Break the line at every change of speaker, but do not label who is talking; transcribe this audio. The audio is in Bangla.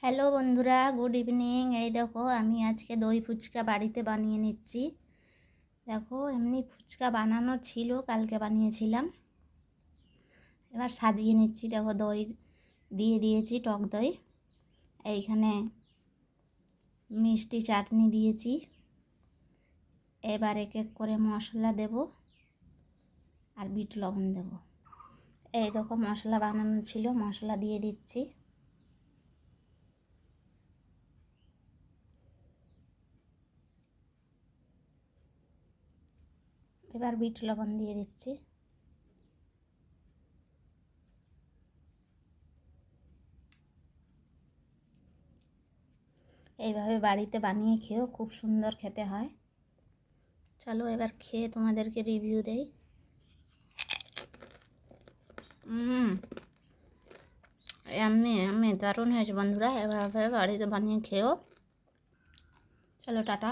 হ্যালো বন্ধুরা, গুড ইভিনিং। এই দেখো, আমি আজকে দই ফুচকা বাড়িতে বানিয়ে নিচ্ছি। দেখো, এমনি ফুচকা বানানো ছিল, কালকে বানিয়েছিলাম। এবার সাজিয়ে নিচ্ছি। দেখো, দই দিয়ে দিয়েছি, টক দই। এইখানে মিষ্টি চাটনি দিয়েছি। এবার এক এক করে মশলা দেব আর বিট লবণ দেব। এই দেখো, মশলা বানানো ছিল, মশলা দিয়ে দিচ্ছি। এবার বিট লবণ দিয়ে দিচ্ছি। এইভাবে বাড়িতে বানিয়ে খেয়েও খুব সুন্দর খেতে হয়। চলো এবার খেয়ে তোমাদেরকে রিভিউ দেই। এমনি এমনি দারুণ হয়েছে বন্ধুরা, এভাবে বাড়িতে বানিয়ে খেয়েও। চলো টাটা।